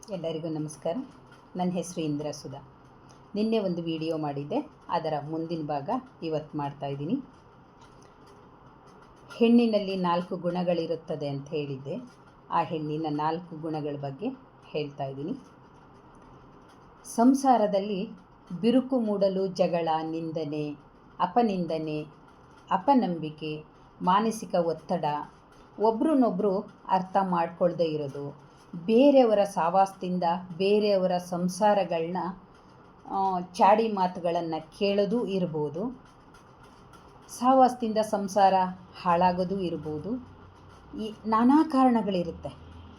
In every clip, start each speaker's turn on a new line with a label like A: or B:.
A: ಎಲ್ಲರಿಗೂ ನಮಸ್ಕಾರ. ನನ್ನ ಹೆಸರು ಇಂದ್ರಸುಧಾ. ನಿನ್ನೆ ಒಂದು ವಿಡಿಯೋ ಮಾಡಿದ್ದೆ, ಅದರ ಮುಂದಿನ ಭಾಗ ಇವತ್ತು ಮಾಡ್ತಾಯಿದ್ದೀನಿ. ಹೆಣ್ಣಿನಲ್ಲಿ 4 ಗುಣಗಳಿರುತ್ತದೆ ಅಂತ ಹೇಳಿದ್ದೆ. ಆ ಹೆಣ್ಣಿನ 4 ಗುಣಗಳ ಬಗ್ಗೆ ಹೇಳ್ತಾ ಇದ್ದೀನಿ. ಸಂಸಾರದಲ್ಲಿ ಬಿರುಕು ಮೂಡಲು ಜಗಳ, ನಿಂದನೆ, ಅಪನಿಂದನೆ, ಅಪನಂಬಿಕೆ, ಮಾನಸಿಕ ಒತ್ತಡ, ಒಬ್ರನ್ನೊಬ್ಬರು ಅರ್ಥ ಮಾಡ್ಕೊಳ್ದೇ ಇರೋದು, ಬೇರೆಯವರ ಸಹವಾಸದಿಂದ ಬೇರೆಯವರ ಸಂಸಾರಗಳನ್ನ ಚಾಡಿ ಮಾತುಗಳನ್ನು ಕೇಳೋದು ಇರ್ಬೋದು. ಸಹವಾಸದಿಂದ ಸಂಸಾರ ಹಾಳಾಗೋದು ಇರ್ಬೋದು. ಈ ನಾನಾ ಕಾರಣಗಳಿರುತ್ತೆ.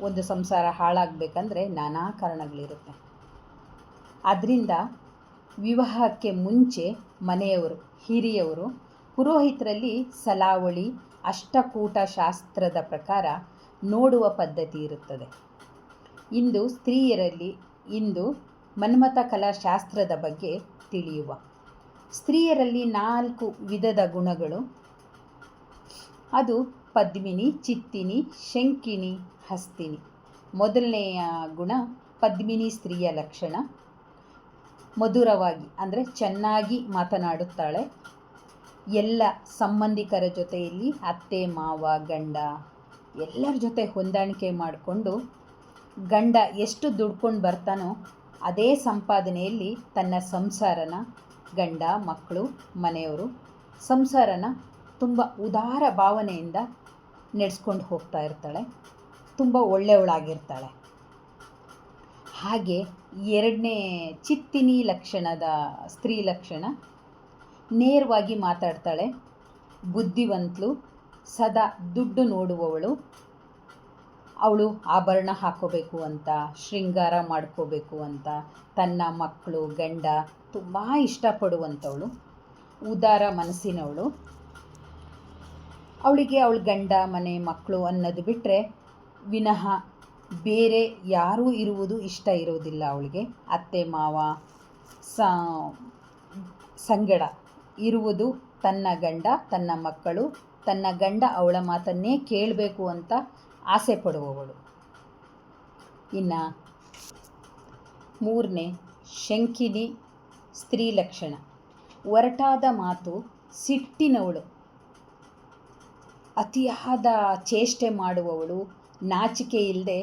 A: ಒಂದು ಸಂಸಾರ ಹಾಳಾಗಬೇಕಂದ್ರೆ ನಾನಾ ಕಾರಣಗಳಿರುತ್ತೆ. ಅದರಿಂದ ವಿವಾಹಕ್ಕೆ ಮುಂಚೆ ಮನೆಯವರು, ಹಿರಿಯವರು, ಪುರೋಹಿತರಲ್ಲಿ ಸಲಾವಳಿ, ಅಷ್ಟಕೂಟ ಶಾಸ್ತ್ರದ ಪ್ರಕಾರ ನೋಡುವ ಪದ್ಧತಿ ಇರುತ್ತದೆ. ಇಂದು ಮನ್ಮಥ ಕಲಾಶಾಸ್ತ್ರದ ಬಗ್ಗೆ ತಿಳಿಯುವ. ಸ್ತ್ರೀಯರಲ್ಲಿ 4 ವಿಧದ ಗುಣಗಳು. ಅದು ಪದ್ಮಿನಿ, ಚಿತ್ತಿನಿ, ಶಂಕಿನಿ, ಹಸ್ತಿನಿ. ಮೊದಲನೆಯ ಗುಣ ಪದ್ಮಿನಿ ಸ್ತ್ರೀಯ ಲಕ್ಷಣ. ಮಧುರವಾಗಿ ಅಂದರೆ ಚೆನ್ನಾಗಿ ಮಾತನಾಡುತ್ತಾಳೆ. ಎಲ್ಲ ಸಂಬಂಧಿಕರ ಜೊತೆಯಲ್ಲಿ ಅತ್ತೆ, ಮಾವ, ಗಂಡ ಎಲ್ಲರ ಜೊತೆ ಹೊಂದಾಣಿಕೆ ಮಾಡಿಕೊಂಡು ಗಂಡ ಎಷ್ಟು ದುಡ್ಕೊಂಡು ಬರ್ತಾನೋ ಅದೇ ಸಂಪಾದನೆಯಲ್ಲಿ ತನ್ನ ಸಂಸಾರನ, ಗಂಡ, ಮಕ್ಕಳು, ಮನೆಯವರು ಸಂಸಾರನ ತುಂಬ ಉದಾರ ಭಾವನೆಯಿಂದ ನಡೆಸ್ಕೊಂಡು ಹೋಗ್ತಾ ಇರ್ತಾಳೆ. ತುಂಬ ಒಳ್ಳೆಯವಳಾಗಿರ್ತಾಳೆ. ಹಾಗೆ ಎರಡನೇ ಚಿತ್ತಿನಿ ಲಕ್ಷಣದ ಸ್ತ್ರೀ ಲಕ್ಷಣ, ನೇರವಾಗಿ ಮಾತಾಡ್ತಾಳೆ, ಬುದ್ಧಿವಂತಳು, ಸದಾ ದುಡ್ಡು ನೋಡುವವಳು. ಅವಳು ಆಭರಣ ಹಾಕೋಬೇಕು ಅಂತ, ಶೃಂಗಾರ ಮಾಡ್ಕೋಬೇಕು ಅಂತ ತನ್ನ ಮಕ್ಕಳು, ಗಂಡ ತುಂಬ ಇಷ್ಟಪಡುವಂಥವಳು, ಉದಾರ ಮನಸ್ಸಿನವಳು. ಅವಳಿಗೆ ಅವಳ ಗಂಡ, ಮನೆ, ಮಕ್ಕಳು ಅನ್ನೋದು ಬಿಟ್ಟರೆ ವಿನಃ ಬೇರೆ ಯಾರೂ ಇರುವುದು ಇಷ್ಟ ಇರೋದಿಲ್ಲ ಅವಳಿಗೆ. ಅತ್ತೆ ಮಾವ ಸಂಗಡ ಇರುವುದು ತನ್ನ ಗಂಡ, ತನ್ನ ಮಕ್ಕಳು, ತನ್ನ ಗಂಡ ಅವಳ ಮಾತನ್ನೇ ಕೇಳಬೇಕು ಅಂತ ಆಸೆ ಪಡುವವಳು. ಇನ್ನು ಮೂರನೇ ಶಂಕಿನಿ ಸ್ತ್ರೀ ಲಕ್ಷಣ, ಒರಟಾದ ಮಾತು, ಸಿಟ್ಟಿನವಳು, ಅತಿಯಾದ ಚೇಷ್ಟೆ ಮಾಡುವವಳು, ನಾಚಿಕೆ ಇಲ್ಲದೆ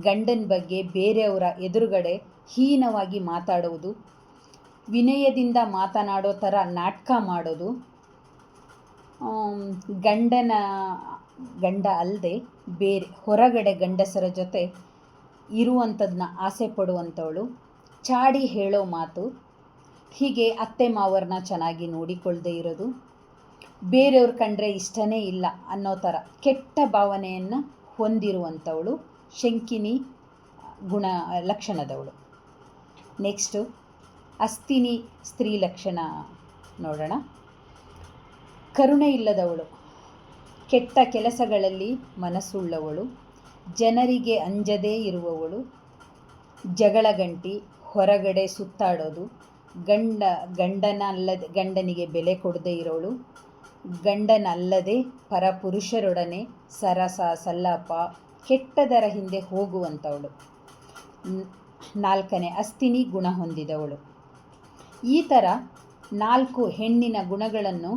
A: ಗಂಡನ ಬಗ್ಗೆ ಬೇರೆಯವರ ಎದುರುಗಡೆ ಹೀನವಾಗಿ ಮಾತಾಡುವುದು, ವಿನಯದಿಂದ ಮಾತನಾಡೋ ಥರ ನಾಟಕ ಮಾಡೋದು, ಗಂಡ ಅಲ್ಲದೆ ಬೇರೆ ಹೊರಗಡೆ ಗಂಡಸರ ಜೊತೆ ಇರುವಂಥದ್ದನ್ನ ಆಸೆ ಪಡುವಂಥವಳು, ಚಾಡಿ ಹೇಳೋ ಮಾತು, ಹೀಗೆ ಅತ್ತೆ ಮಾವರನ್ನ ಚೆನ್ನಾಗಿ ನೋಡಿಕೊಳ್ಳದೆ ಇರೋದು, ಬೇರೆಯವ್ರು ಕಂಡ್ರೆ ಇಷ್ಟನೇ ಇಲ್ಲ ಅನ್ನೋ ಥರ ಕೆಟ್ಟ ಭಾವನೆಯನ್ನು ಹೊಂದಿರುವಂಥವಳು ಶಂಕಿನಿ ಲಕ್ಷಣದವಳು. ನೆಕ್ಸ್ಟು ಹಸ್ತಿನಿ ಸ್ತ್ರೀ ಲಕ್ಷಣ ನೋಡೋಣ. ಕರುಣೆ ಇಲ್ಲದವಳು, ಕೆಟ್ಟ ಕೆಲಸಗಳಲ್ಲಿ ಮನಸ್ಸುಳ್ಳವಳು, ಜನರಿಗೆ ಅಂಜದೇ ಇರುವವಳು, ಜಗಳಗಂಟಿ, ಹೊರಗಡೆ ಸುತ್ತಾಡೋದು, ಗಂಡನಿಗೆ ಬೆಲೆ ಕೊಡದೇ ಇರೋಳು, ಗಂಡನಲ್ಲದೆ ಪರಪುರುಷರೊಡನೆ ಸರಸ ಸಲ್ಲಾಪ, ಕೆಟ್ಟದರ ಹಿಂದೆ ಹೋಗುವಂಥವಳು. 4ನೇ ಹಸ್ತಿನಿ ಗುಣ ಹೊಂದಿದವಳು. ಈ ಥರ 4 ಹೆಣ್ಣಿನ ಗುಣಗಳನ್ನು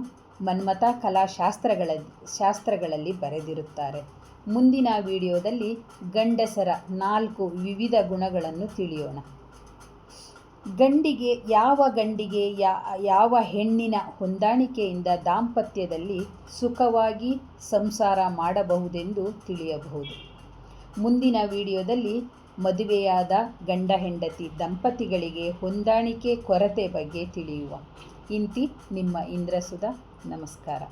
A: ಮನ್ಮಥ ಕಲಾಶಾಸ್ತ್ರಗಳಲ್ಲಿ ಬರೆದಿರುತ್ತಾರೆ. ಮುಂದಿನ ವಿಡಿಯೋದಲ್ಲಿ ಗಂಡಸರ 4 ವಿವಿಧ ಗುಣಗಳನ್ನು ತಿಳಿಯೋಣ. ಯಾವ ಹೆಣ್ಣಿನ ಹೊಂದಾಣಿಕೆಯಿಂದ ದಾಂಪತ್ಯದಲ್ಲಿ ಸುಖವಾಗಿ ಸಂಸಾರ ಮಾಡಬಹುದೆಂದು ತಿಳಿಯಬಹುದು. ಮುಂದಿನ ವಿಡಿಯೋದಲ್ಲಿ ಮದುವೆಯಾದ ಗಂಡ ಹೆಂಡತಿ ದಂಪತಿಗಳಿಗೆ ಹೊಂದಾಣಿಕೆ ಕೊರತೆ ಬಗ್ಗೆ ತಿಳಿಯುವ. ಇಂತಿ ನಿಮ್ಮ ಇಂದ್ರಸುಧಾ. ನಮಸ್ಕಾರ.